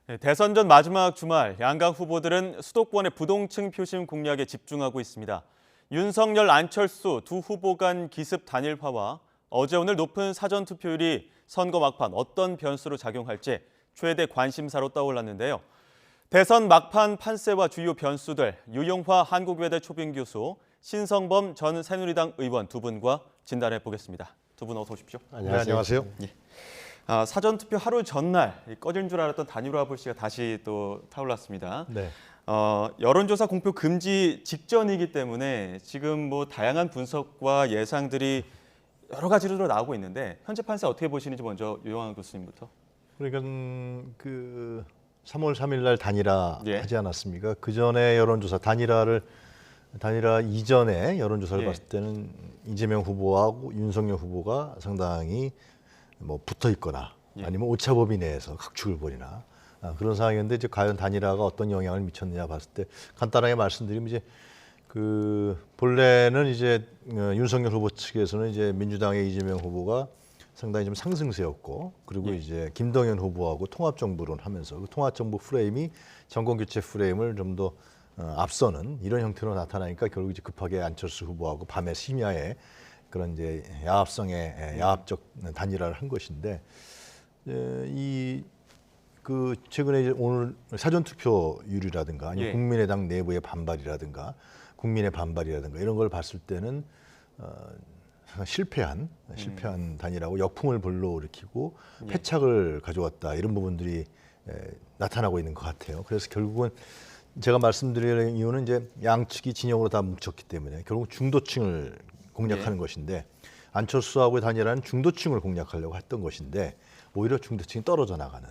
네, 대선 전 마지막 주말 양강 후보들은 수도권의 부동층 표심 공략에 집중하고 있습니다. 윤석열, 안철수 두 후보 간 기습 단일화와 어제 오늘 높은 사전 투표율이 선거 막판 어떤 변수로 작용할지 최대 관심사로 떠올랐는데요. 대선 막판 판세와 주요 변수들 유용화 한국외대 초빙 교수, 신성범 전 새누리당 의원 두 분과 진단해 보겠습니다. 두 분 어서 오십시오. 안녕하세요. 네, 안녕하세요. 예. 사전투표 하루 전날 꺼진 줄 알았던 단일화 불씨가 다시 또 타올랐습니다. 네. 여론조사 공표 금지 직전이기 때문에 지금 뭐 다양한 분석과 예상들이 여러 가지로 나오고 있는데 현재 판세 어떻게 보시는지 먼저 유영환 교수님부터. 그러니까 그 3월 3일 날 단일화 예. 하지 않았습니까? 그 전에 여론조사 단일화 이전에 여론조사를 예. 봤을 때는 이재명 후보하고 윤석열 후보가 상당히 뭐 붙어 있거나 예. 아니면 오차범위 내에서 각축을 벌이나 그런 상황이었는데 이제 과연 단일화가 어떤 영향을 미쳤느냐 봤을 때 간단하게 말씀드리면 이제 그 본래는 이제 윤석열 후보 측에서는 이제 민주당의 이재명 후보가 상당히 좀 상승세였고 그리고 예. 이제 김동연 후보하고 통합정부론 하면서 그 통합정부 프레임이 정권교체 프레임을 좀 더 앞서는 이런 형태로 나타나니까 결국 이제 급하게 안철수 후보하고 밤에 심야에 그런 이제 야합성의 야합적 단일화를 한 것인데 이 그 최근에 이제 오늘 사전 투표율이라든가 아니면 예. 국민의당 내부의 반발이라든가 국민의 반발이라든가 이런 걸 봤을 때는 실패한 단일화고 역풍을 불러일으키고 패착을 가져왔다 이런 부분들이 나타나고 있는 것 같아요. 그래서 결국은 제가 말씀드리는 이유는 이제 양측이 진영으로 다 뭉쳤기 때문에 결국 중도층을 공략하는 것인데 안철수하고의 단일화는 중도층을 공략하려고 했던 것인데 오히려 중도층이 떨어져 나가는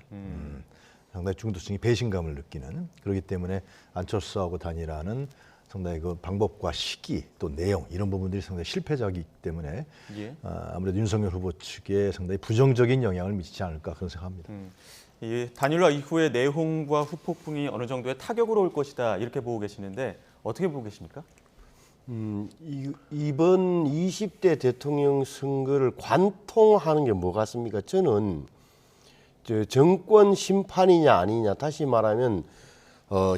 상당히 중도층이 배신감을 느끼는 그렇기 때문에 안철수하고 단일화는 상당히 그 방법과 시기 또 내용 이런 부분들이 상당히 실패작이기 때문에 예. 아무래도 윤석열 후보 측에 상당히 부정적인 영향을 미치지 않을까 그런 생각합니다. 이 단일화 이후의 내홍과 후폭풍이 어느 정도의 타격으로 올 것이다 이렇게 보고 계시는데 어떻게 보고 계십니까? 이번 20대 대통령 선거를 관통하는 게 뭐 같습니까? 저는 정권 심판이냐 아니냐 다시 말하면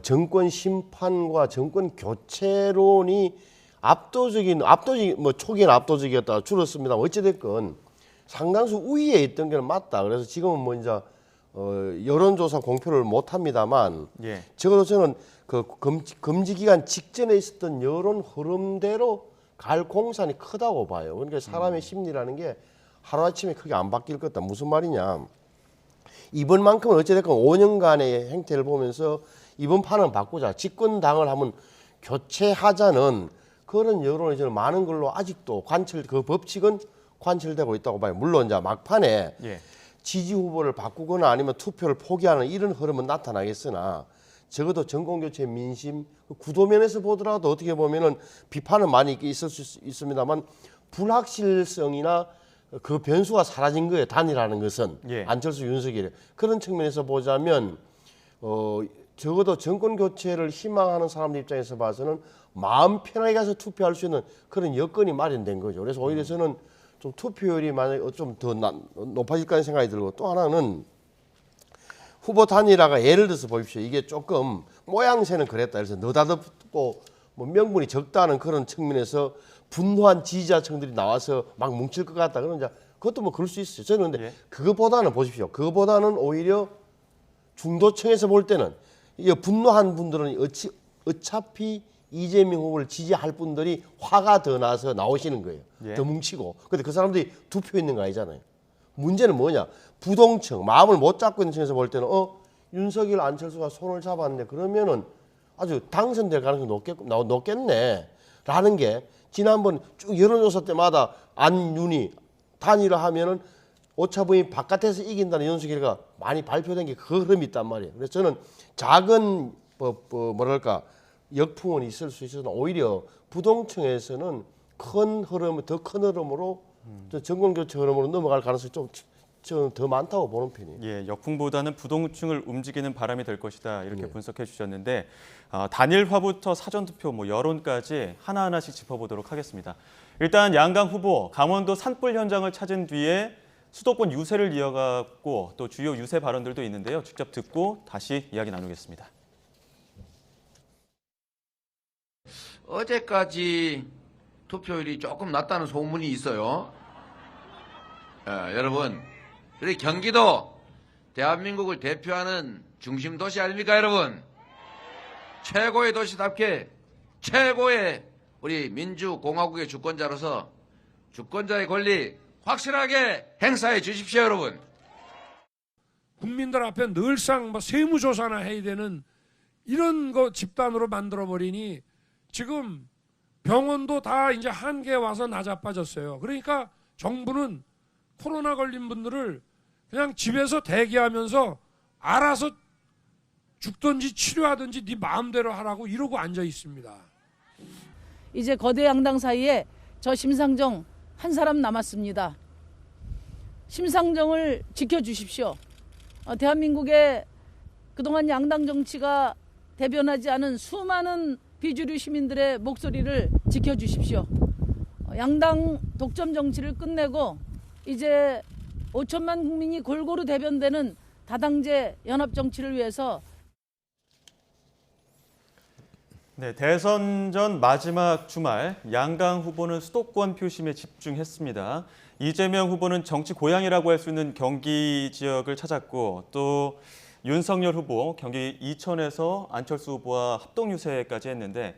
정권 심판과 정권 교체론이 압도적인 뭐 초기에는 압도적이었다 줄었습니다. 어찌됐건 상당수 우위에 있던 게 맞다. 그래서 지금은 뭐 이제 여론조사 공표를 못 합니다만 예. 적어도 저는 그 금지 기간 직전에 있었던 여론 흐름대로 갈 공산이 크다고 봐요. 그러니까 사람의 심리라는 게 하루아침에 크게 안 바뀔 거다. 무슨 말이냐. 이번만큼은 어찌됐건 5년간의 행태를 보면서 이번 판은 바꾸자. 집권당을 한번 교체하자는 그런 여론이 저는 많은 걸로 아직도 그 법칙은 관철되고 있다고 봐요. 물론 이제 막판에 예. 지지 후보를 바꾸거나 아니면 투표를 포기하는 이런 흐름은 나타나겠으나 적어도 정권교체 민심 구도면에서 보더라도 어떻게 보면은 비판은 많이 있을 수 있습니다만 불확실성이나 그 변수가 사라진 거예요. 단일화라는 것은 예. 안철수 윤석열 그런 측면에서 보자면 적어도 정권 교체를 희망하는 사람들 입장에서 봐서는 마음 편하게 가서 투표할 수 있는 그런 여건이 마련된 거죠. 그래서 오히려 저는 좀 투표율이 만약 좀 더 높아질 거라는 생각이 들고 또 하나는 후보 단일화가 예를 들어서 보십시오. 이게 조금 모양새는 그랬다. 그래서 느닷없고 뭐 명분이 적다는 그런 측면에서 분노한 지지자층들이 나와서 막 뭉칠 것 같다. 그런 이제 그것도 뭐 그럴 수 있어요. 저는 근데 예. 그거보다는 보십시오. 그거보다는 오히려 중도층에서 볼 때는 이 분노한 분들은 어차피 이재명 후보를 지지할 분들이 화가 더 나서 나오시는 거예요. 예. 더 뭉치고. 근데 그 사람들이 두 표 있는 거 아니잖아요. 문제는 뭐냐? 부동층, 마음을 못 잡고 있는 층에서 볼 때는 윤석열, 안철수가 손을 잡았는데 그러면은 아주 당선될 가능성이 높겠네. 라는 게 지난번 쭉 여론조사 때마다 안윤이 단일화 하면은 오차범위 바깥에서 이긴다는 윤석열이가 많이 발표된 게 그 흐름이 있단 말이에요. 그래서 저는 작은 뭐랄까 역풍은 있을 수 있어서 오히려 부동층에서는 더 큰 흐름으로 정권교체 흐름으로 넘어갈 가능성이 좀 더 많다고 보는 편이에요. 예, 역풍보다는 부동층을 움직이는 바람이 될 것이다 이렇게 분석해 주셨는데 단일화부터 사전투표, 뭐 여론까지 하나하나씩 짚어보도록 하겠습니다. 일단 양강 후보 강원도 산불 현장을 찾은 뒤에 수도권 유세를 이어갔고 또 주요 유세 발언들도 있는데요. 직접 듣고 다시 이야기 나누겠습니다. 어제까지 투표율이 조금 낮다는 소문이 있어요. 여러분, 우리 경기도 대한민국을 대표하는 중심 도시 아닙니까, 여러분? 최고의 도시답게 최고의 우리 민주공화국의 주권자로서 주권자의 권리 확실하게 행사해 주십시오, 여러분. 국민들 앞에 늘상 세무조사나 해야 되는 이런 거 집단으로 만들어버리니 지금 병원도 다 이제 한계에 와서 나자빠졌어요. 그러니까 정부는 코로나 걸린 분들을 그냥 집에서 대기하면서 알아서 죽든지 치료하든지 네 마음대로 하라고 이러고 앉아 있습니다. 이제 거대 양당 사이에 저 심상정 한 사람 남았습니다. 심상정을 지켜주십시오. 대한민국의 그동안 양당 정치가 대변하지 않은 수많은 비주류 시민들의 목소리를 지켜주십시오. 양당 독점 정치를 끝내고 이제 5천만 국민이 골고루 대변되는 다당제 연합 정치를 위해서 네, 대선 전 마지막 주말 양강 후보는 수도권 표심에 집중했습니다. 이재명 후보는 정치 고향이라고 할 수 있는 경기 지역을 찾았고 또 윤석열 후보 경기 이천에서 안철수 후보와 합동 유세까지 했는데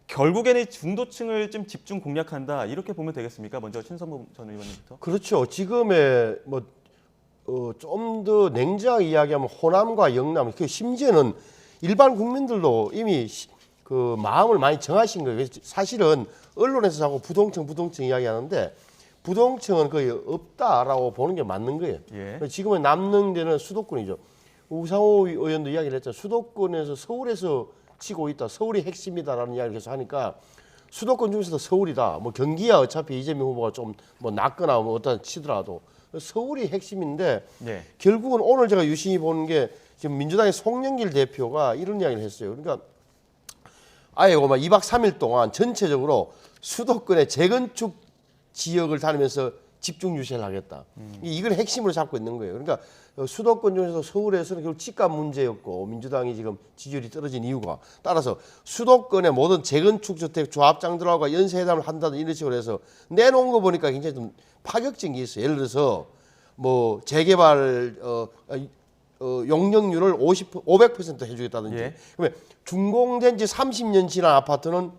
결국에는 중도층을 좀 집중 공략한다 이렇게 보면 되겠습니까? 먼저 신선보 전 의원님부터. 그렇죠. 지금의 좀 더 냉정하게 이야기하면 호남과 영남, 그 심지어는 일반 국민들도 이미 그 마음을 많이 정하신 거예요. 사실은 언론에서 자꾸 부동층 이야기하는데 부동층은 거의 없다라고 보는 게 맞는 거예요. 예. 지금은 남는 데는 수도권이죠. 우상호 의원도 이야기를 했잖아요. 수도권에서 서울에서 치고 있다. 서울이 핵심이다라는 이야기를 계속 하니까 수도권 중에서도 서울이다. 뭐 경기야 어차피 이재명 후보가 좀 뭐 낫거나 뭐 어떤 치더라도 서울이 핵심인데 네. 결국은 오늘 제가 유심히 보는 게 지금 민주당의 송영길 대표가 이런 이야기를 했어요. 그러니까 아예 막 2박 3일 동안 전체적으로 수도권의 재건축 지역을 다니면서 집중 유세를 하겠다. 이걸 핵심으로 잡고 있는 거예요. 그러니까 수도권 중에서 서울에서는 결국 집값 문제였고 민주당이 지금 지지율이 떨어진 이유가 따라서 수도권의 모든 재건축 주택 조합장들하고 연쇄회담을 한다든 이런 식으로 해서 내놓은 거 보니까 굉장히 좀 파격적인 게 있어요. 예를 들어서 뭐 재개발 용적률을 500% 해주겠다든지. 예. 그러면 준공된 지 30년 지난 아파트는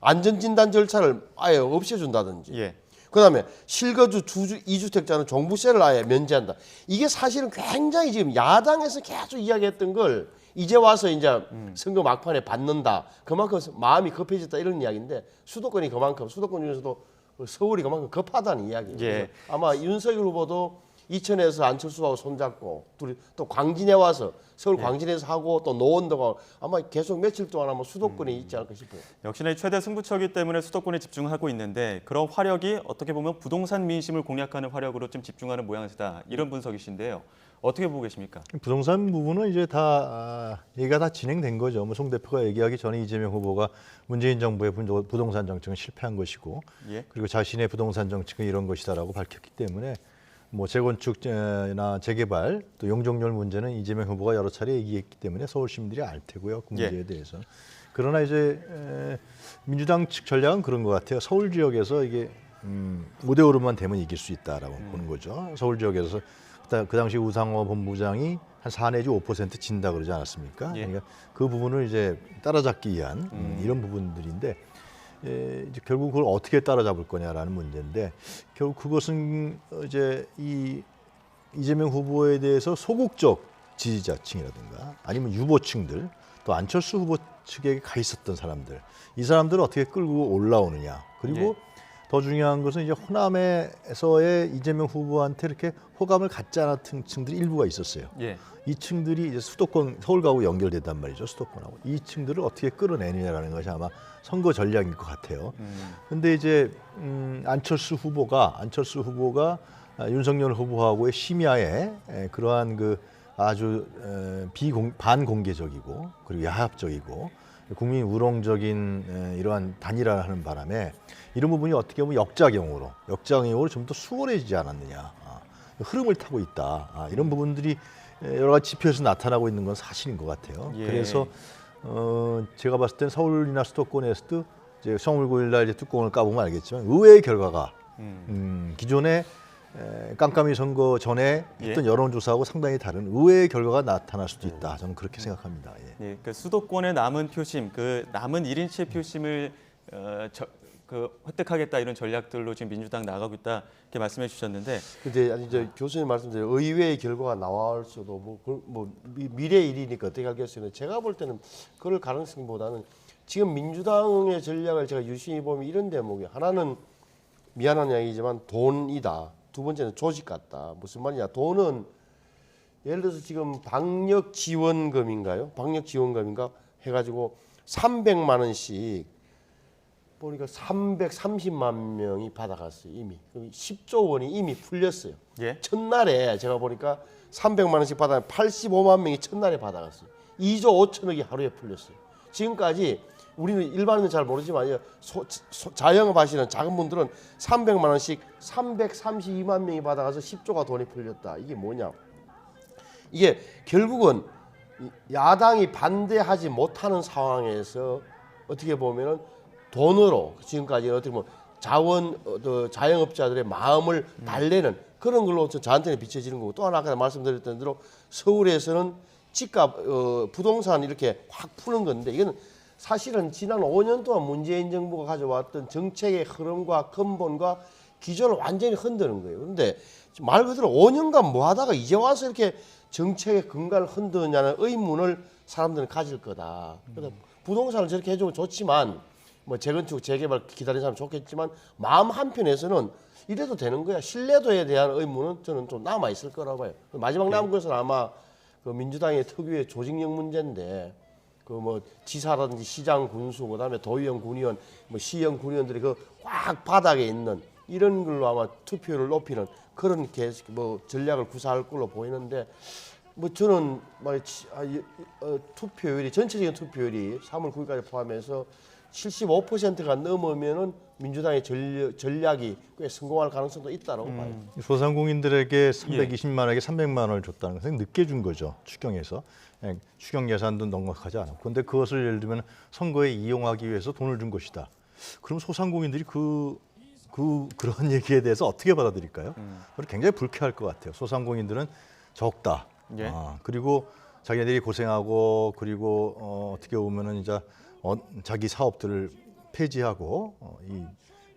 안전진단 절차를 아예 없애준다든지. 예. 그다음에 실거주 2주택자는 종부세를 아예 면제한다. 이게 사실은 굉장히 지금 야당에서 계속 이야기했던 걸 이제 와서 이제 선거 막판에 받는다. 그만큼 마음이 급해졌다 이런 이야기인데 수도권이 그만큼 수도권 중에서도 서울이 그만큼 급하다는 이야기예요. 예. 아마 윤석열 후보도 이천에서 안철수하고 손잡고 둘이 또 광진에 와서 서울 광진에서 하고 또 노원도가 아마 계속 며칠 동안 아마 수도권에 있지 않을까 싶어요. 역시나 최대 승부처이기 때문에 수도권에 집중하고 있는데 그런 화력이 어떻게 보면 부동산 민심을 공략하는 화력으로 좀 집중하는 모양새다 이런 분석이신데요. 어떻게 보고 계십니까? 부동산 부분은 이제 다 얘기가 다 진행된 거죠. 뭐 송 대표가 얘기하기 전에 이재명 후보가 문재인 정부의 부동산 정책은 실패한 것이고 예. 그리고 자신의 부동산 정책은 이런 것이다라고 밝혔기 때문에 뭐 재건축이나 재개발 또 용적률 문제는 이재명 후보가 여러 차례 얘기했기 때문에 서울 시민들이 알 테고요. 그 문제에 대해서. 그러나 이제 민주당 측 전략은 그런 것 같아요. 서울 지역에서 이게 5대 5로만 되면 이길 수 있다라고 보는 거죠. 서울 지역에서 그 당시 우상호 본부장이 한 4 내지 5% 진다 그러지 않았습니까? 예. 그러니까 그 부분을 이제 따라잡기 위한 이런 부분들인데 이제 결국 그걸 어떻게 따라잡을 거냐라는 문제인데 결국 그것은 이제 이재명 후보에 대해서 소극적 지지자층이라든가 아니면 유보층들 또 안철수 후보 측에 가 있었던 사람들 이 사람들을 어떻게 끌고 올라오느냐 그리고 예. 더 중요한 것은 이제 호남에서의 이재명 후보한테 이렇게 호감을 갖지 않았던 층들이 일부가 있었어요. 예. 이 층들이 이제 수도권 서울하고 연결됐단 말이죠. 수도권하고 이 층들을 어떻게 끌어내느냐라는 것이 아마 선거 전략일 것 같아요. 근데 이제 안철수 후보가 윤석열 후보하고의 심야에 그러한 그 아주 반공개적이고 그리고 야합적이고 국민 우롱적인 이러한 단일화를 하는 바람에 이런 부분이 어떻게 보면 역작용으로 좀 더 수월해지지 않았느냐. 흐름을 타고 있다. 이런 부분들이 여러 가지 지표에서 나타나고 있는 건 사실인 것 같아요. 예. 그래서 제가 봤을 때는 서울이나 수도권에서도 이제 3월 9일 날 이제 뚜껑을 까보면 알겠지만 의외의 결과가 기존에 깜깜이 선거 전에 했던 여론조사하고 상당히 다른 의외의 결과가 나타날 수도 있다. 저는 그렇게 생각합니다. 예. 예, 그 수도권의 남은 표심, 그 남은 1인치의 표심을 획득하겠다 이런 전략들로 지금 민주당 나가고 있다 이렇게 말씀해 주셨는데, 근데 아니 저 교수님 말씀대로 의외의 결과가 나올 수도 미래 일이니까 어떻게 알겠어요. 제가 볼 때는 그럴 가능성보다는 지금 민주당의 전략을 제가 유심히 보면 이런 대목이 하나는 미안한 이야기지만 돈이다. 두 번째는 조직 같다. 무슨 말이냐? 돈은 예를 들어서 지금 방역 지원금인가요? 방역 지원금인가 해가지고 300만 원씩 보니까 330만 명이 받아갔어요. 이미. 그럼 10조 원이 이미 풀렸어요. 예? 첫날에 제가 보니까 300만 원씩 받아 85만 명이 첫날에 받아갔어요. 2조 5천억이 하루에 풀렸어요. 지금까지 우리는 일반인은 잘 모르지만 자영업 하시는 작은 분들은 300만 원씩 332만 명이 받아가서 10조가 돈이 풀렸다. 이게 뭐냐? 이게 결국은 야당이 반대하지 못하는 상황에서 어떻게 보면은 돈으로 지금까지 어떻게 보면 자영업자들의 마음을 달래는 그런 걸로 저한테는 비춰지는 거고, 또 하나 아까 말씀드렸던 대로 서울에서는 집값 부동산 이렇게 확 푸는 건데, 이거는 사실은 지난 5년 동안 문재인 정부가 가져왔던 정책의 흐름과 근본과 기조를 완전히 흔드는 거예요. 그런데 말 그대로 5년간 뭐 하다가 이제 와서 이렇게 정책의 근간을 흔드느냐는 의문을 사람들은 가질 거다. 그래서 부동산을 저렇게 해주면 좋지만, 뭐 재건축, 재개발 기다리는 사람 좋겠지만, 마음 한편에서는 이래도 되는 거야. 신뢰도에 대한 의문은 저는 좀 남아 있을 거라고 봐요. 마지막 남은 것은 아마 그 민주당의 특유의 조직력 문제인데, 그 뭐 지사라든지 시장 군수, 그다음에 도의원 군의원, 뭐 시형 군의원들이 그 확 바닥에 있는 이런 걸로 아마 투표율을 높이는 그런 뭐 전략을 구사할 걸로 보이는데, 뭐 저는 투표율이 전체적인 투표율이 3월 9일까지 포함해서 75%가 넘으면은 민주당의 전략이 꽤 성공할 가능성도 있다고 봐요. 소상공인들에게 320만원에게 300만 원을 줬다는 것은 늦게 준 거죠. 추경에서. 추경 예산도 넉넉하지 않았고. 그런데 그것을 예를 들면 선거에 이용하기 위해서 돈을 준 것이다. 그럼 소상공인들이 그런 얘기에 대해서 어떻게 받아들일까요? 굉장히 불쾌할 것 같아요. 소상공인들은 적다. 예. 그리고 자기네들이 고생하고, 그리고 어떻게 보면은 이제 자기 사업들을 폐지하고 이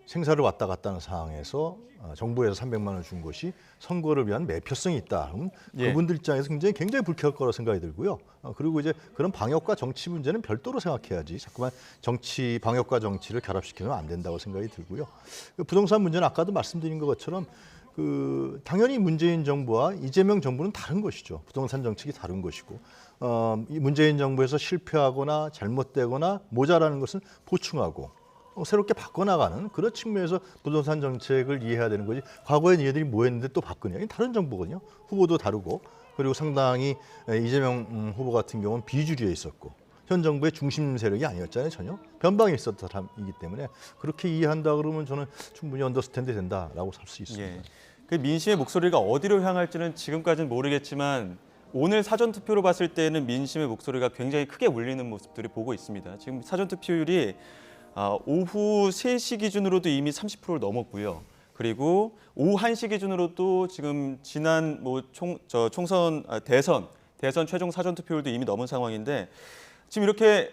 생사를 왔다 갔다 하는 상황에서 정부에서 300만 원을 준 것이 선거를 위한 매표성이 있다. 그럼 예. 그분들 입장에서 굉장히 불쾌할 거라고 생각이 들고요. 그리고 이제 그런 방역과 정치 문제는 별도로 생각해야지 자꾸만 방역과 정치를 결합시키면 안 된다고 생각이 들고요. 부동산 문제는 아까도 말씀드린 것처럼 당연히 문재인 정부와 이재명 정부는 다른 것이죠. 부동산 정책이 다른 것이고, 이 문재인 정부에서 실패하거나 잘못되거나 모자라는 것은 보충하고 새롭게 바꿔나가는 그런 측면에서 부동산 정책을 이해해야 되는 거지. 과거에 얘들이 뭐 했는데 또 바꾸냐. 이게 다른 정부거든요. 후보도 다르고, 그리고 상당히 이재명 후보 같은 경우는 비주류에 있었고 현 정부의 중심 세력이 아니었잖아요. 전혀 변방에 있었던 사람이기 때문에 그렇게 이해한다 그러면 저는 충분히 언더스탠드 된다라고 살 수 있습니다. 예. 그 민심의 목소리가 어디로 향할지는 지금까지는 모르겠지만, 오늘 사전투표로 봤을 때는 민심의 목소리가 굉장히 크게 울리는 모습들이 보고 있습니다. 지금 사전투표율이 오후 3시 기준으로도 이미 30%를 넘었고요. 그리고 오후 1시 기준으로도 지금 지난 대선 최종 사전투표율도 이미 넘은 상황인데, 지금 이렇게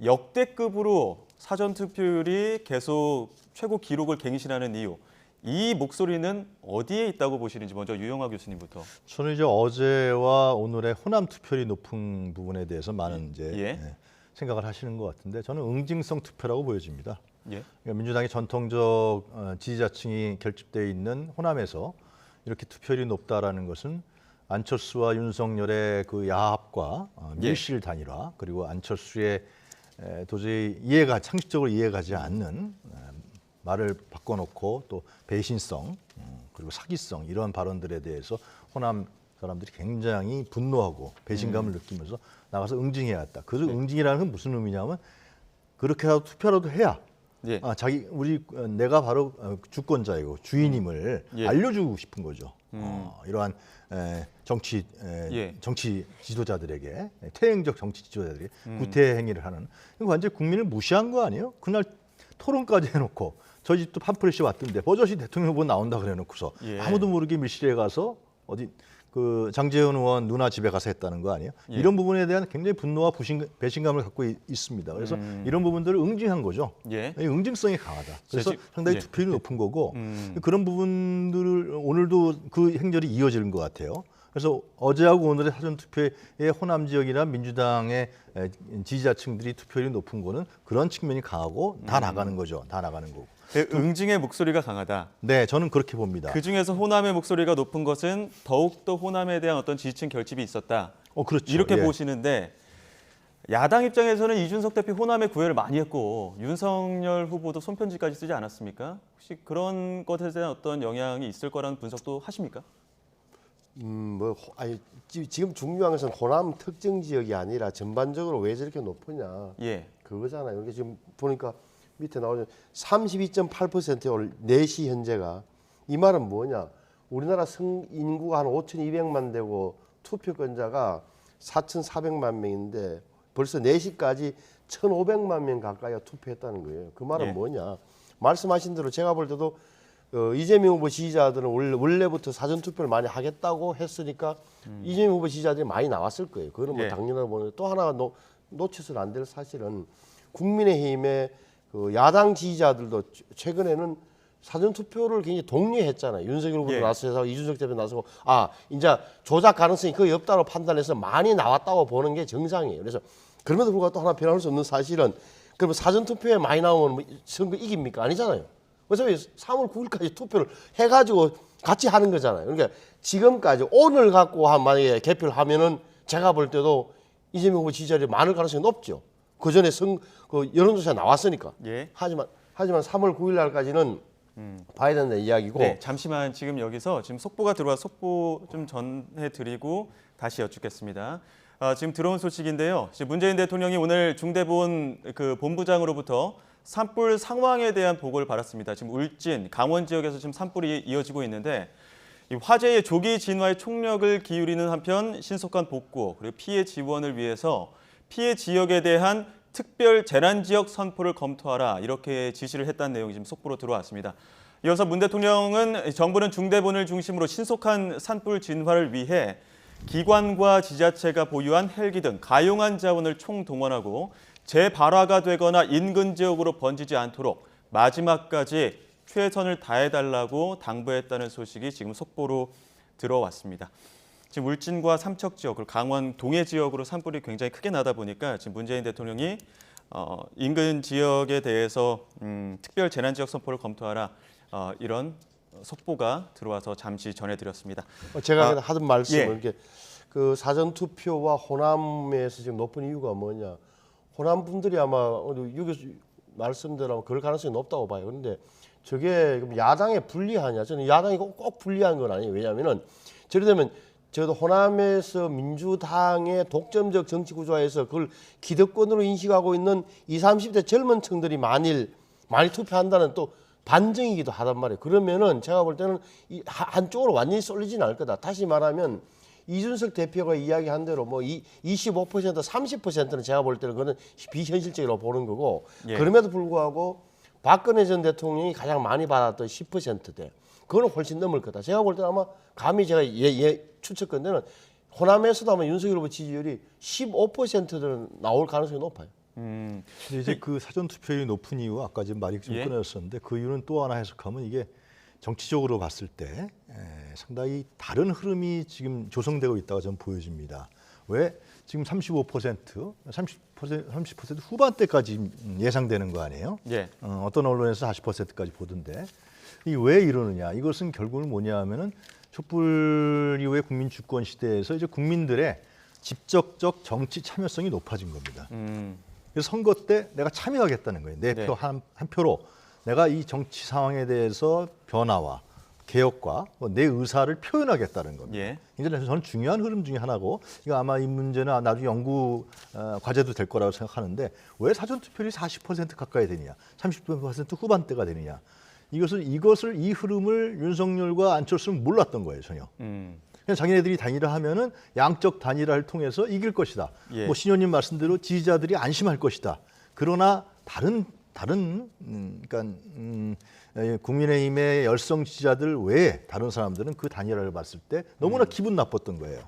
역대급으로 사전투표율이 계속 최고 기록을 갱신하는 이유, 이 목소리는 어디에 있다고 보시는지 먼저 유영하 교수님부터. 저는 이제 어제와 오늘의 호남 투표율이 높은 부분에 대해서 많은 생각을 하시는 것 같은데, 저는 응징성 투표라고 보여집니다. 예. 그러니까 민주당의 전통적 지지자층이 결집되어 있는 호남에서 이렇게 투표율이 높다라는 것은 안철수와 윤석열의 그 야합과 밀실 단일화, 그리고 안철수의 도저히 상식적으로 이해가지 않는 말을 바꿔놓고 또 배신성, 그리고 사기성, 이런 발언들에 대해서 호남 사람들이 굉장히 분노하고 배신감을 느끼면서 나가서 응징해야 했다. 그 응징이라는 건 무슨 의미냐면, 그렇게라도 투표라도 해야 예. 내가 바로 주권자이고 주인임을 예. 알려주고 싶은 거죠. 이러한 정치 예. 정치 지도자들에게 퇴행적 정치 지도자들에게 구태 행위를 하는 이거 완전 히 국민을 무시한 거 아니에요? 그날 토론까지 해놓고 저희 집도 팜플렛이 왔던데 버젓이 대통령 후보 나온다 그래놓고서 예. 아무도 모르게 밀실에 가서 어디 그 장제원 의원 누나 집에 가서 했다는 거 아니에요? 예. 이런 부분에 대한 굉장히 분노와 배신감을 갖고 있습니다. 그래서 이런 부분들을 응징한 거죠. 예. 이 응징성이 강하다. 그래서 상당히 예. 투표율이 높은 거고 그런 부분들을 오늘도 그 행렬이 이어지는 것 같아요. 그래서 어제하고 오늘의 사전투표의 호남 지역이나 민주당의 지지자층들이 투표율이 높은 거는 그런 측면이 강하고 다 나가는 거죠. 다 나가는 거고. 응징의 목소리가 강하다. 네, 저는 그렇게 봅니다. 그 중에서 호남의 목소리가 높은 것은 더욱더 호남에 대한 어떤 지지층 결집이 있었다. 그렇죠. 이렇게 예. 보시는데 야당 입장에서는 이준석 대표 호남의 구애를 많이 했고 윤석열 후보도 손편지까지 쓰지 않았습니까? 혹시 그런 것에 대한 어떤 영향이 있을 거라는 분석도 하십니까? 지금 중요한 것은 호남 특정 지역이 아니라 전반적으로 왜 저렇게 높으냐 예. 그거잖아요. 이게 지금 보니까 밑에 나오죠. 32.8%에 올 4시 현재가 이 말은 뭐냐? 우리나라 인구가 한 5,200만 되고 투표권자가 4,400만 명인데 벌써 4시까지 1,500만 명 가까이가 투표했다는 거예요. 그 말은 예. 뭐냐? 말씀하신 대로 제가 볼 때도 이재명 후보 지지자들은 원래부터 사전 투표를 많이 하겠다고 했으니까 이재명 후보 지지자들이 많이 나왔을 거예요. 그거는 뭐 예. 당연하고 보는데 또 하나 놓쳐서는 안 될 사실은 국민의힘의 그 야당 지지자들도 최근에는 사전 투표를 굉장히 독려했잖아요. 윤석열 후보도 예. 나서서 이준석 대표 나서고 이제 조작 가능성이 거의 없다고 판단해서 많이 나왔다고 보는 게 정상이에요. 그래서 그럼에도 불구하고 또 하나 변할 수 없는 사실은 그러면 사전 투표에 많이 나오면 뭐 선거 이깁니까? 아니잖아요. 어차피 3월 9일까지 투표를 해가지고 같이 하는 거잖아요. 그러니까 지금까지 오늘 갖고 만약에 개표를 하면은 제가 볼 때도 이재명 후보 지지자들이 많을 가능성이 높죠. 그 전에 여론조사 나왔으니까. 예. 하지만 3월 9일 날까지는 봐야 된다는 이야기고. 네, 잠시만 지금 여기서 지금 속보가 들어와 속보 좀 전해드리고 다시 여쭙겠습니다. 지금 들어온 소식인데요. 지금 문재인 대통령이 오늘 중대본 그 본부장으로부터 산불 상황에 대한 보고를 받았습니다. 지금 울진, 강원 지역에서 지금 산불이 이어지고 있는데 이 화재의 조기 진화에 총력을 기울이는 한편 신속한 복구 그리고 피해 지원을 위해서 피해 지역에 대한 특별 재난 지역 선포를 검토하라 이렇게 지시를 했다는 내용이 지금 속보로 들어왔습니다. 이어서 문 대통령은 정부는 중대본을 중심으로 신속한 산불 진화를 위해 기관과 지자체가 보유한 헬기 등 가용한 자원을 총동원하고 재발화가 되거나 인근 지역으로 번지지 않도록 마지막까지 최선을 다해달라고 당부했다는 소식이 지금 속보로 들어왔습니다. 지금 울진과 삼척 지역, 그리고 강원 동해 지역으로 산불이 굉장히 크게 나다 보니까 지금 문재인 대통령이 인근 지역에 대해서 특별 재난 지역 선포를 검토하라 이런 속보가 들어와서 잠시 전해드렸습니다. 제가 하던 말씀을 예. 이렇게 그 사전 투표와 호남에서 지금 높은 이유가 뭐냐? 호남 분들이 아마 여기서 말씀대로 그럴 가능성이 높다고 봐요. 그런데 저게 야당에 불리하냐? 저는 야당이 꼭 불리한 건 아니에요. 왜냐하면은 저래 되면 저도 호남에서 민주당의 독점적 정치 구조화에서 그걸 기득권으로 인식하고 있는 20, 30대 젊은 층들이 많이 투표한다는 또 반증이기도 하단 말이에요. 그러면은 제가 볼 때는 한쪽으로 완전히 쏠리지는 않을 거다. 다시 말하면 이준석 대표가 이야기한 대로 뭐 25%, 30%는 제가 볼 때는 그거는 비현실적이라고 보는 거고 예. 그럼에도 불구하고 박근혜 전 대통령이 가장 많이 받았던 10%대 그거는 훨씬 넘을 거다. 제가 볼 때는 아마 감히 제가 추측건데는 호남에서도 아마 윤석열 후보 지지율이 15%는 나올 가능성이 높아요. 근데 이제 그 사전 투표율이 높은 이유 아까 지금 말이 좀 예. 끊어졌었는데 그 이유는 또 하나 해석하면 이게 정치적으로 봤을 때 상당히 다른 흐름이 지금 조성되고 있다고 저는 보여집니다. 왜 지금 30% 후반대까지 예상되는 거 아니에요? 예. 어떤 언론에서 40%까지 보던데 이 왜 이러느냐? 이것은 결국은 뭐냐하면은 촛불 이후의 국민 주권 시대에서 이제 국민들의 직접적 정치 참여성이 높아진 겁니다. 그래서 선거 때 내가 참여하겠다는 거예요. 내 표 네. 한 표로 내가 이 정치 상황에 대해서 변화와 개혁과 내 의사를 표현하겠다는 겁니다. 예. 굉장히 저는 중요한 흐름 중에 하나고 이거 아마 이 문제는 나중에 연구 과제도 될 거라고 생각하는데 왜 사전투표율이 40% 가까이 되느냐, 30% 후반대가 되느냐. 이것을 이 흐름을 윤석열과 안철수는 몰랐던 거예요, 전혀. 그냥 자기네들이 단일화하면은 양적 단일화를 통해서 이길 것이다. 예. 뭐 신현님 말씀대로 지지자들이 안심할 것이다. 그러나 다른 국민의힘의 열성 지지자들 외에 다른 사람들은 그 단일화를 봤을 때 너무나 기분 나빴던 거예요.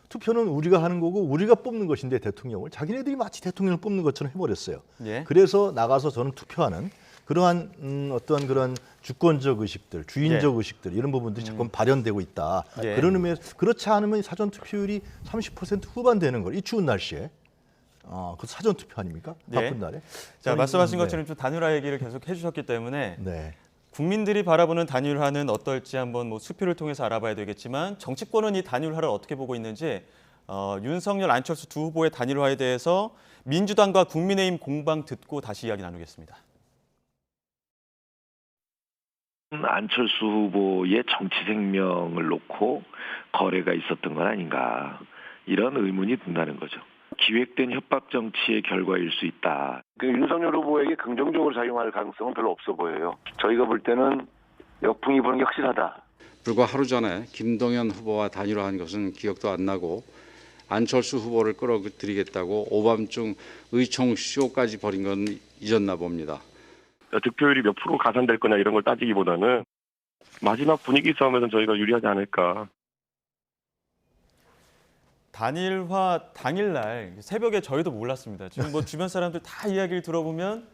투표는 우리가 하는 거고 우리가 뽑는 것인데 대통령을 자기네들이 마치 대통령을 뽑는 것처럼 해버렸어요. 예. 그래서 나가서 저는 투표하는 그러한 어떤 그런 주권적 의식들, 주인적 예. 의식들 이런 부분들이 자꾸 발현되고 있다. 예. 그런 의미에서 그렇지 않으면 사전 투표율이 30% 후반 되는 걸 이 추운 날씨에 그 사전 투표 아닙니까? 예. 바쁜 날에. 자, 말씀하신 네. 것처럼 좀 단일화 얘기를 계속 해주셨기 때문에 네. 국민들이 바라보는 단일화는 어떨지 한번 뭐 수표를 통해서 알아봐야 되겠지만 정치권은 이 단일화를 어떻게 보고 있는지 윤석열, 안철수 두 후보의 단일화에 대해서 민주당과 국민의힘 공방 듣고 다시 이야기 나누겠습니다. 안철수 후보의 정치 생명을 놓고 거래가 있었던 건 아닌가 이런 의문이 든다는 거죠. 기획된 협박 정치의 결과일 수 있다. 윤석열 후보에게 긍정적으로 작용할 가능성은 별로 없어 보여요. 저희가 볼 때는 역풍이 부는 게 확실하다. 불과 하루 전에 김동연 후보와 단일화한 것은 기억도 안 나고 안철수 후보를 끌어들이겠다고 오밤중 의총 쇼까지 벌인 건 잊었나 봅니다. 득표율이 몇 프로 가산될 거냐 이런 걸 따지기보다는 마지막 분위기 싸움에서는 저희가 유리하지 않을까. 단일화 당일날 새벽에 저희도 몰랐습니다. 지금 뭐 주변 사람들 다 이야기를 들어보면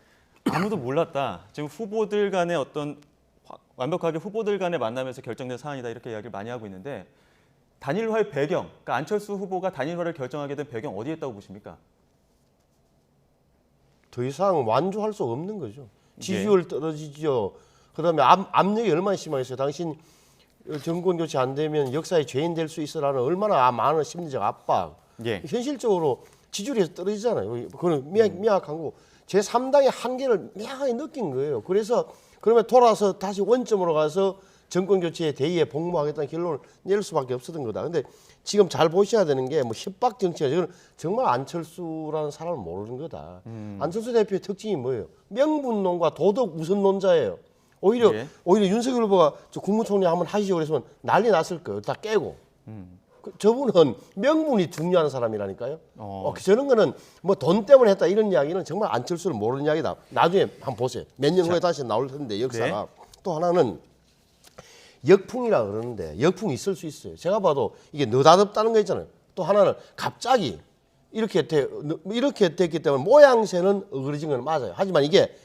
아무도 몰랐다. 지금 후보들 간의 완벽하게 후보들 간의 만남에서 결정된 사안이다 이렇게 이야기를 많이 하고 있는데 단일화의 배경, 그러니까 안철수 후보가 단일화를 결정하게 된 배경 어디에 있다고 보십니까? 더 이상 완주할 수 없는 거죠. 지지율 떨어지죠. 그다음에 압력이 얼마나 심하겠어요. 당신 정권 교체 안 되면 역사의 죄인 될 수 있어라는 얼마나 많은 심리적 압박. 예. 현실적으로 지지율이 떨어지잖아요. 그건 미약한 거고 제3당의 한계를 명확하게 느낀 거예요. 그래서 그러면 돌아서 다시 원점으로 가서 정권 교체의 대의에 복무하겠다는 결론을 낼 수밖에 없었던 거다. 근데 지금 잘 보셔야 되는 게 뭐 협박 정치가 지금 정말 안철수라는 사람을 모르는 거다. 안철수 대표의 특징이 뭐예요? 명분론과 도덕 우선론자예요. 오히려 윤석열 후보가 국무총리 한번 하시죠 그랬으면 난리 났을 거예요. 다 깨고. 저분은 명분이 중요한 사람이라니까요. 저런 거는 뭐 돈 때문에 했다 이런 이야기는 정말 안철수를 모르는 이야기다. 나중에 한번 보세요. 몇 년 후에 다시 나올 텐데 역사가. 또 하나는 역풍이라 그러는데 역풍이 있을 수 있어요. 제가 봐도 이게 느닷없다는 거 있잖아요. 또 하나는 갑자기 이렇게 됐기 때문에 모양새는 어그러진 건 맞아요. 하지만 이게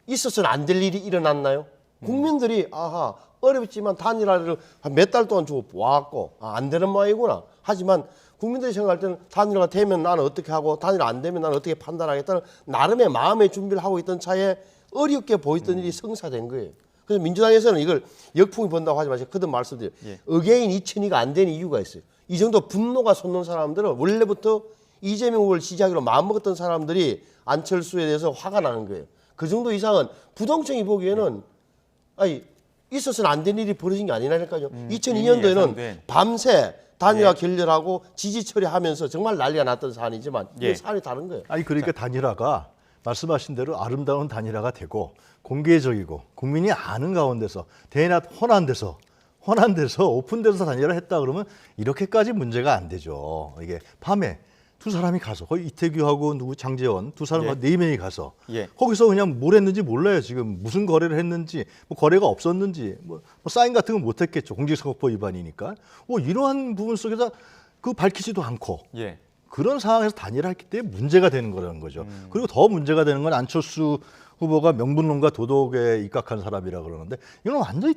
있어서는 안 될 일이 일어났나요? 국민들이 아하 어렵지만 단일화를 몇 달 동안 주고 와갖고 안 되는 모양이구나. 하지만 국민들이 생각할 때는 단일화가 되면 나는 어떻게 하고 단일화 안 되면 나는 어떻게 판단하겠다는 나름의 마음의 준비를 하고 있던 차에 어렵게 보였던 일이 성사된 거예요. 그래서 민주당에서는 이걸 역풍이 번다고 하지 마시고 그든 말씀드려요. 의계인 이천이가 안 되는 이유가 있어요. 이 정도 분노가 솟는 사람들은 원래부터 이재명 후보를 지지하기로 마음먹었던 사람들이 안철수에 대해서 화가 나는 거예요. 그 정도 이상은 부동층이 보기에는 있어서는 안 된 일이 벌어진 게 아니라니까요. 2002년도에는 밤새 단일화 결렬하고 지지 처리하면서 정말 난리가 났던 사안이지만 이 사안이 다른 거예요. 그러니까 단일화가 말씀하신 대로 아름다운 단일화가 되고 공개적이고 국민이 아는 가운데서 대낮 헌한 데서 오픈돼서 단일화 했다 그러면 이렇게까지 문제가 안 되죠. 이게 밤에 두 사람이 가서 거의 이태규하고 장제원 두 사람 네 명이 가서 거기서 그냥 뭘 했는지 몰라요. 지금 무슨 거래를 했는지 뭐 거래가 없었는지 뭐 사인 같은 건 못했겠죠. 공직선거법 위반이니까 이러한 부분 속에서 밝히지도 않고 그런 상황에서 단일화했기 때문에 문제가 되는 거라는 거죠. 그리고 더 문제가 되는 건 안철수 후보가 명분론과 도덕에 입각한 사람이라 그러는데 이건 완전히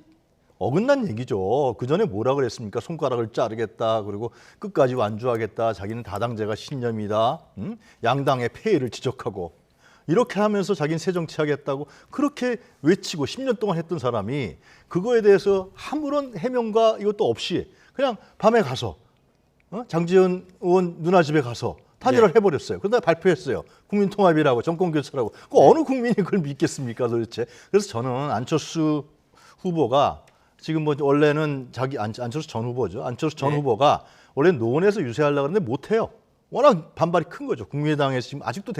어긋난 얘기죠. 그 전에 뭐라 그랬습니까? 손가락을 자르겠다. 그리고 끝까지 완주하겠다. 자기는 다당제가 신념이다. 양당의 폐해를 지적하고 이렇게 하면서 자기는 새 정치하겠다고 그렇게 외치고 10년 동안 했던 사람이 그거에 대해서 아무런 해명과 이것도 없이 그냥 밤에 가서 장제원 의원 누나 집에 가서 단일화를 해버렸어요. 그러다 발표했어요. 국민통합이라고 정권교체라고. 어느 국민이 그걸 믿겠습니까 도대체. 그래서 저는 안철수 후보가 지금 뭐 원래는 자기 안철수 전 후보죠. 안철수 전 네. 후보가 원래 논에서 유세하려고 하는데 못해요. 워낙 반발이 큰 거죠. 국민의당에서 지금 아직도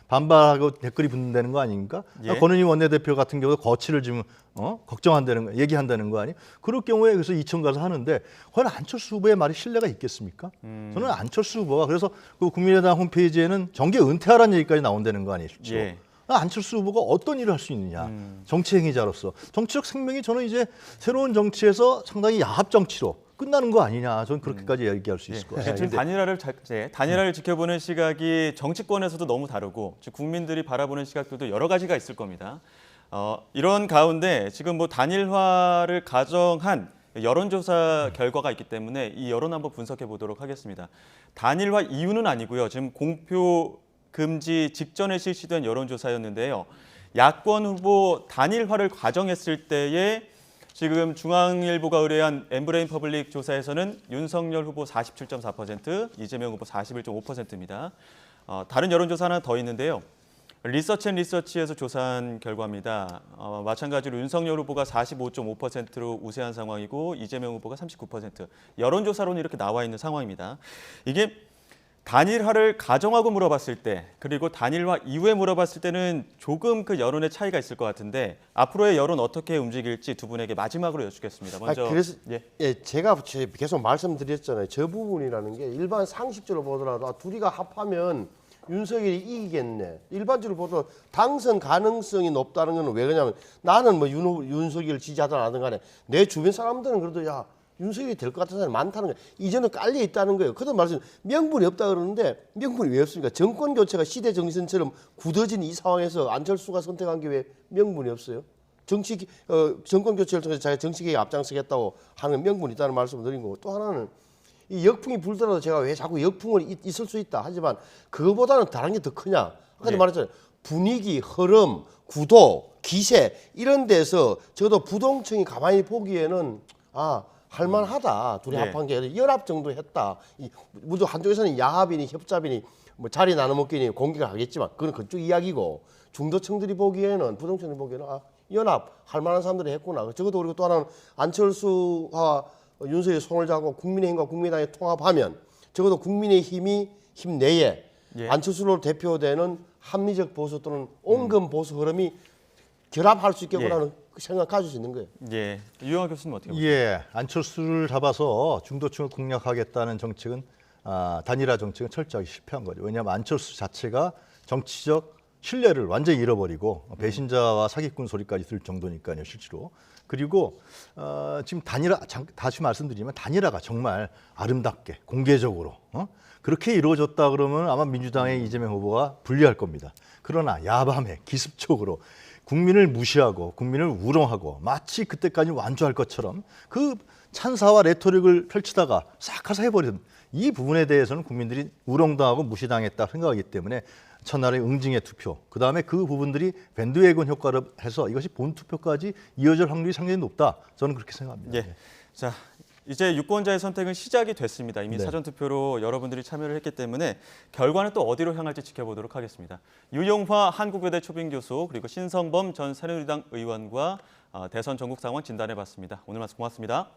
반발하고 댓글이 붙는다는 거 아닙니까? 예. 권은희 원내대표 같은 경우 거취를 지금 걱정한다는 거, 얘기한다는 거 아니? 그럴 경우에 그래서 이천 가서 하는데 과연 안철수 후보의 말이 신뢰가 있겠습니까? 저는 안철수 후보가 그래서 그 국민의당 홈페이지에는 정계 은퇴하라는 얘기까지 나온다는 거 아니죠? 예. 안철수 후보가 어떤 일을 할 수 있느냐? 정치 행위자로서 정치적 생명이 저는 이제 새로운 정치에서 상당히 야합 정치로 끝나는 거 아니냐? 저는 그렇게까지 얘기할 수 있을 것 같아요. 지금 단일화를 지켜보는 시각이 정치권에서도 너무 다르고 즉 국민들이 바라보는 시각들도 여러 가지가 있을 겁니다. 이런 가운데 지금 뭐 단일화를 가정한 여론조사 결과가 있기 때문에 이 여론 한번 분석해 보도록 하겠습니다. 단일화 이유는 아니고요. 지금 공표 금지 직전에 실시된 여론조사였는데요. 야권 후보 단일화를 가정했을 때에 지금 중앙일보가 의뢰한 엠브레인 퍼블릭 조사에서는 윤석열 후보 47.4%, 이재명 후보 41.5%입니다. 다른 여론조사 하나 더 있는데요. 리서치앤리서치에서 조사한 결과입니다. 마찬가지로 윤석열 후보가 45.5%로 우세한 상황이고 이재명 후보가 39%. 여론조사로는 이렇게 나와 있는 상황입니다. 이게 단일화를 가정하고 물어봤을 때 그리고 단일화 이후에 물어봤을 때는 조금 그 여론의 차이가 있을 것 같은데 앞으로의 여론 어떻게 움직일지 두 분에게 마지막으로 여쭙겠습니다. 먼저 그래서 제가 계속 말씀드렸잖아요. 저 부분이라는 게 일반 상식적으로 보더라도 둘이가 합하면 윤석열이 이기겠네. 일반적으로 보더라도 당선 가능성이 높다는 건 왜 그러냐면 나는 뭐 윤석열 지지하든 안 하든 간에 내 주변 사람들은 그래도 야 윤석열이 될 것 같은 사람이 많다는 거예요. 이제는 깔려 있다는 거예요. 그런 말씀 명분이 없다 그러는데 명분이 왜 없습니까? 정권 교체가 시대 정신처럼 굳어진 이 상황에서 안철수가 선택한 게 왜 명분이 없어요? 정권 교체를 통해서 자기가 정치계에 앞장서겠다고 하는 명분이 있다는 말씀을 드린 거고 또 하나는 이 역풍이 불더라도 제가 왜 자꾸 역풍을 있을 수 있다 하지만 그거보다는 다른 게 더 크냐? 아까도 말했잖아요. 분위기, 흐름, 구도, 기세 이런 데서 적어도 부동층이 가만히 보기에는 할만하다. 둘이 합한 게 연합 정도 했다. 물론 한쪽에서는 야합이니 협잡이니 뭐 자리 나눠먹기니 공개가 하겠지만 그건 그쪽 이야기고 중도층들이 보기에는 부동층들이 보기에는 연합 할 만한 사람들이 했구나. 적어도 그리고 또 하나는 안철수와 윤석열이 손을 잡고 국민의힘과 국민의당이 통합하면 적어도 국민의힘이 힘 내에 안철수로 대표되는 합리적 보수 또는 온건 보수 흐름이 결합할 수 있겠구나는 생각 가질 수 있는 거예요. 예, 유영하 교수님 어떻게 보세요? 예, 안철수를 잡아서 중도층을 공략하겠다는 정책은 단일화 정책은 철저하게 실패한 거죠. 왜냐하면 안철수 자체가 정치적 신뢰를 완전히 잃어버리고 배신자와 사기꾼 소리까지 들을 정도니까요, 실제로. 그리고 지금 다시 말씀드리면 단일화가 정말 아름답게 공개적으로 그렇게 이루어졌다 그러면 아마 민주당의 이재명 후보가 불리할 겁니다. 그러나 야밤에 기습적으로 국민을 무시하고 국민을 우롱하고 마치 그때까지 완주할 것처럼 그 찬사와 레토릭을 펼치다가 싹 가서 해버린 이 부분에 대해서는 국민들이 우롱당하고 무시당했다 생각하기 때문에 첫날의 응징의 투표, 그다음에 그 부분들이 밴드웨건 효과를 해서 이것이 본투표까지 이어질 확률이 상당히 높다. 저는 그렇게 생각합니다. 예. 자, 이제 유권자의 선택은 시작이 됐습니다. 이미 네. 사전투표로 여러분들이 참여를 했기 때문에 결과는 또 어디로 향할지 지켜보도록 하겠습니다. 유용화 한국외대 초빙교수 그리고 신성범 전 새누리당 의원과 대선 전국 상황 진단해봤습니다. 오늘 말씀 고맙습니다.